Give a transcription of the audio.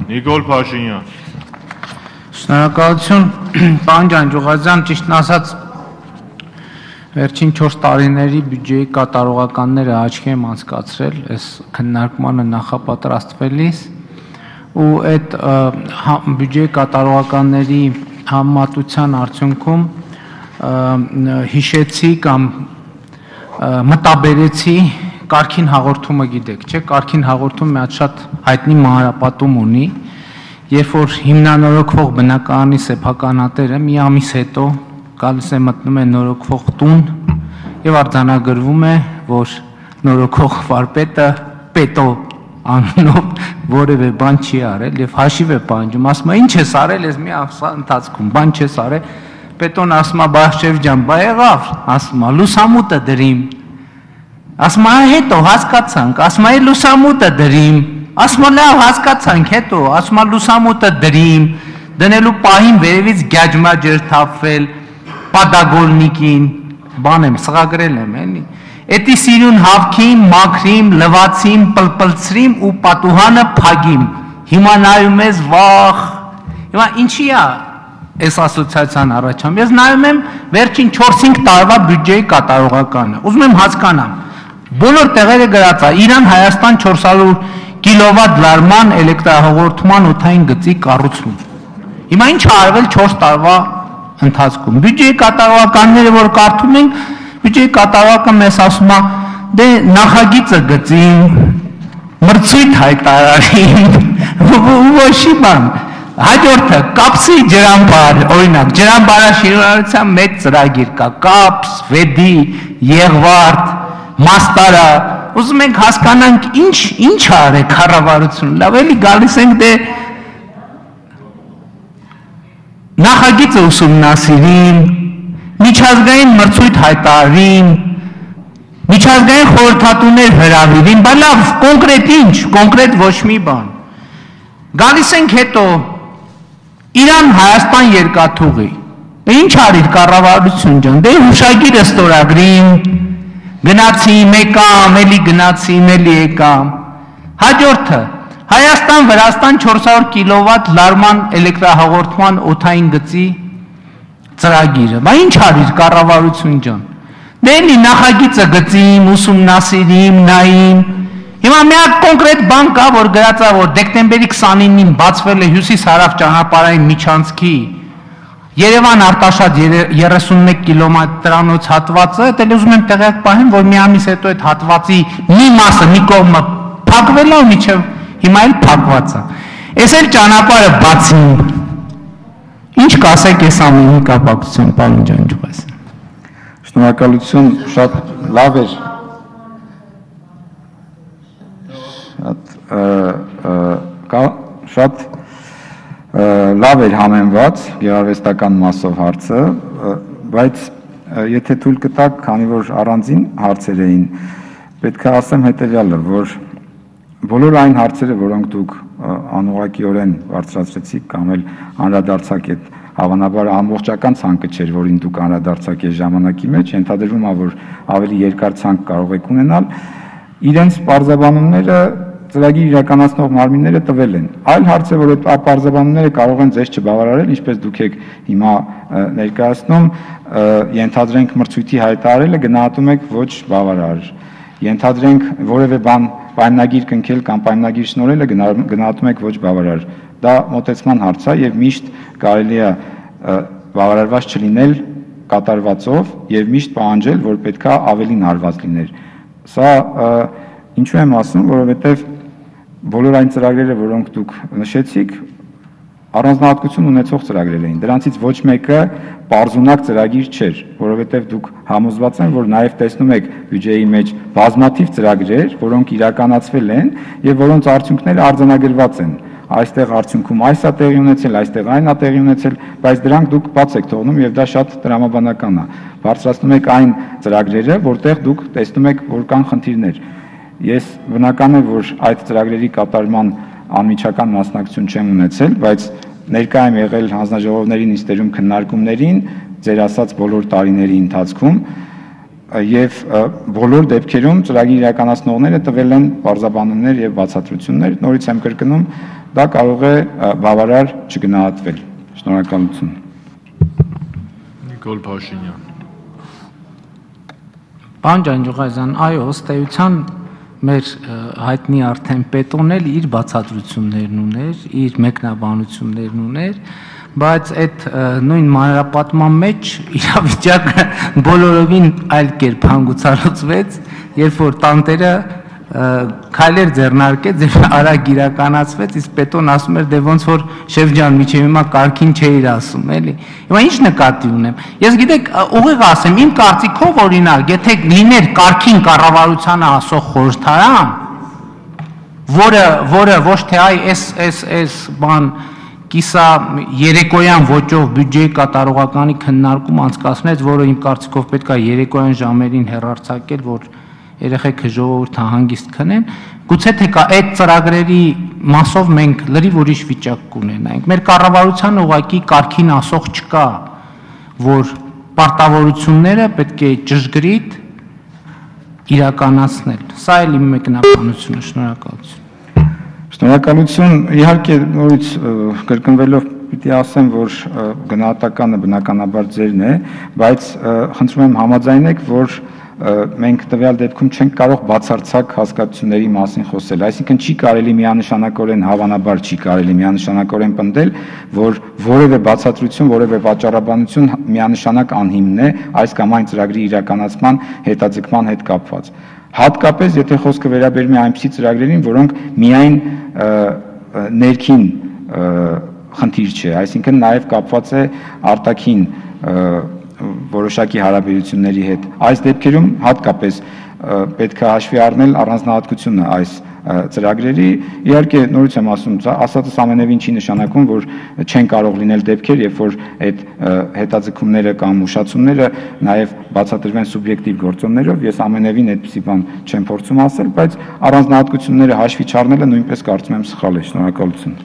Նիկոլ Փաշինյան։ Շնորհակալություն, պարոն Ջանջուղազյան, ճիշտն ասած վերջին 4 տարիների բյուջեի կատարողականները աչքի եմ անցկացրել, այս քննարկմանը նախապատրաստվելիս ու այդ բյուջեի կատարողականների համեմատության արդյունքում հիշեցի կամ մտաբերեցի Կարգին հաղորդումը գիտեք, չէ՞, Կարգին հաղորդումը մի հատ շատ հայտնի մանրապատում ունի, երբ որ հիմնանորոգվող բնակարանի սեփականատերը մի ամիս հետո գալիս է մտնում է նորոգվող տուն եւ արձանագրվում է, որ նորոգվող վարպետը պետո անունով որևէ բան չի արել եւ հաշիվ է պահանջում, ասում է ինչ ես արել ես մի ամսվա ընթացքում, բան չես արել, պետոն ասում է Բախշեվ ջան, բա եղավ, ասում է լուսամուտը դրիմ, ասում է հետո հասկացանք, ասում է լուսամուտը դրիմ, ասում է լավ հասկացանք, հետո ասում է լուսամուտը դրիմ, դնելու պահին վերևից գյաջմաջեր թափվել, պատագոլնիկին, բան եմ, սղագրել եմ, էլի, էտի սիրուն հավքին, մաքրիմ, լվացիմ, պլպլցրիմ ու պատուհանը փագիմ, հիմա նայում ես վախ, հիմա ինչի է այս ասոցիացիան առաջամ, ես նայում եմ վերջին 4-5 տարվա բյուջեի կատարողականը, ուզում եմ հասկանամ, բոլոր տեղերը գրած է, Իրան-Հայաստան 400 կիլովատ լարման էլեկտրահաղորդման օդային գծի կառուցում, հիմա ինչ արվել 4 տարվա ընթացքում, բյուջեի կատարողականները, որ կարդում ենք, բյուջեի կատարողականը մեզ ասում է, դե նախագիծը գծին, մրցույթ հայտարարին, ոչի բան, հաջորդը կապսի ջրամբար, օրինակ, ջրամբարաշինարարության մեծ ծրագիր կա, կապս, վեդի, եղվարդ, մաստարա, ուզում ենք հասկանանք ինչ արեք կառավարությունը, լավ էլի գալիս ենք դե նախագիծը ուսումնասիրին, միջազգային մրցույթ հայտարարին, միջազգային խորհրդատուներ հրավիրին, բա լավ, կոնկրետ ինչ, կոնկրետ ոչ մի բան։ Գալիս ենք հետո Իրան-Հայաստան երկաթուղի, ինչ արիր կառավարություն ջան, դե հուշագիրը ստորագրին, գնացի, մեկամ, էլի գնացի, էլի եկամ, հաջորդը, Հայաստան-Վրաստան 400 կիլովատ լարման էլեկտրահաղորդման օդային գծի ծրագիրը, բա ինչ արիր կառավարություն ջան, դե էլի նախագիծը գծիմ, ուսումնասիրիմ, նայիմ, հիմա մի հատ կոնկրետ բան կա, որ գրած է, որ դեկտեմբերի 29-ին բացվել է հյուսիս-հարավ ճանապարհային միջանցքի Երևան Արտաշատ 31 կիլոմետրանոց հատվածը, դա ուզում եմ տեղյակ պահեմ, որ մի ամիս հետո այդ հատվածի մի մասը, մի կողմը փակվել է ու մինչև հիմա էլ փակված է։ Էս էլ ճանապարհը բացին։ Ինչ կասեք այս ամենի կապակցությամբ, պարոն Ջանջուղազյան։ Շնորհակալություն, շատ լավ էր։ Շատ լավ էր համեմված գեղարվեստական մասով հարցը, բայց եթե թույլ կտաք, քանի որ առանձին հարցեր էին, պետք է ասեմ հետևյալը, որ բոլոր այն հարցերը, որոնք դուք անուղղակիորեն բարձրացրեցիք կամ էլ անդրադարձաք այդ հավանաբար ամբողջական ցանկը չէր, որին դուք անդրադարձաք այս ժամանակի մեջ, ենթադրվում է, որ ավելի երկար ցանկ կարող եք ունենալ, իրենց պարզաբանումները ծրագիր իրականացնող մարմինները տվել են։ Այլ հարց է, որ այդ պարզաբանումները կարող են ձեզ չբավարարել, ինչպես դուք եք հիմա ներկայացնում, ենթադրենք մրցույթի հայտարարելը գնահատում եք ոչ բավարար։ Ենթադրենք որևէ բան պայմանագիր կնքել կամ պայմանագիր շնորհելը գնահատում եք ոչ բավարար։ Դա մոտեցման հարց է եւ միշտ կարելի է բավարարված չլինել կատարվածով եւ միշտ պահանջել, որ պետքա ավելին արված լիներ։ Սա ինչու եմ ասում, որովհետեւ բոլոր այն ծրագրերը, որոնք դուք նշեցիք, առանձնահատկություն ունեցող ծրագրեր էին։ Դրանցից ոչ մեկը պարզունակ ծրագիր չէր, որովհետև դուք համոզված են, որ նաև տեսնում եք բյուջեի մեջ բազմաթիվ ծրագրեր, որոնք իրականացվել են եւ որոնց արդյունքները արձանագրված են։ Այստեղ արդյունքում այս է տեղի ունեցել, այստեղ այն է տեղի ունեցել, բայց դրանք դուք բաց եք թողնում եւ դա շատ տրամաբանական է։ Բարձրացնում եք այն ծրագրերը, որտեղ դուք տեսնում եք, որ կան խնդիրներ։ Ես բնական է, որ այդ ծրագրերի կատարման անմիջական մասնակցություն չեմ ունեցել, բայց ներկա եմ եղել հանձնաժողովների նիստերում քննարկումներին, ձեր ասած բոլոր տարիների ընթացքում եւ բոլոր դեպքերում ծրագիր իրականացնողները տվել են բարձաբանումներ եւ բացատրություններ, նորից եմ կրկնում, դա կարող է բավարար չգնահատվել։ Շնորհակալություն։ Նիկոլ Փաշինյան։ Պարոն Ջանջուղազյան, այո, ըստ էության մեր հայտնի արդեն Պետոն էլ իր բացատրություններն ուներ, իր մեկնաբանություններն ուներ, բայց այդ նույն մանրապատման մեջ իրավիճակը բոլորովին այլ կերպ հանգուցալուծվեց, երբ որ տանտերը քայլեր ձեռնարկեց եւ արագ իրականացվեց, իսկ Պետոն ասում էր, դե ոնց որ շեֆ ջան, միջև հիմա կարքին չէիր ասում, էլի։ Հիմա ինչ նկատի ունեմ։ Ես գիտեք, ուղիղ ասեմ, իմ կարծիքով օրինակ, եթե լիներ կարքին կառավարությանը ասող խորհրդարան, որը ոչ թե այ այս բան կիսա երեկոյան ոճով բյուջեի կատարողականի քննարկում անցկացնեց, որը իմ կարծիքով պետք է երեկոյան ժամերին հեռարձակել, որ երեխեքը ժողովուրդը հանգիստ քնեն, գուցե թե կա այդ ծրագրերի մասով մենք լրիվ ուրիշ վիճակ կունենայինք։ Մեր կառավարության ուղղակի կարգին ասող չկա, որ պարտավորությունները պետք է ճշգրիտ իրականացնել։ Սա էլ իմ մեկնաբանությունը, շնորհակալություն։ Շնորհակալություն, իհարկե նորից կրկնվելով պիտի ասեմ, որ գնահատականը բնականաբար ձերն է, բայց խնդրում եմ համաձայնեք, որ մենք տվյալ դեպքում չենք կարող բացարձակ հասկացությունների մասին խոսել, այսինքն չի կարելի միանշանակորեն, հավանաբար չի կարելի միանշանակորեն պնդել, որ որևէ բացատրություն, որևէ պատճառաբանություն միանշանակ անհիմն է այս կամ այն ծրագրի իրականացման հետաձգման հետ կապված։ Հատկապես եթե խոսքը վերաբերում է այնպիսի ծրագրերին, որոնք միայն ներքին խնդիր չէ, այսինքն նաև կապված է արտաքին որոշակի հարաբերությունների հետ։ Այս դեպքերում հատկապես պետք է հաշվի առնել առանձնահատկությունը այս ծրագրերի, իհարկե նորից եմ ասում, ասածս ամենևին չի նշանակում, որ չեն կարող լինել դեպքեր, երբ որ այդ հետաձգումները կամ ուշացումները նաև բացատրվեն սուբյեկտիվ գործոններով, ես ամենևին այդպիսի բան չեմ փորձում ասել, բայց առանձնահատկությունները հաշվի չառնելը նույնպես կարծում եմ սխալ է։ Շնորհակալություն։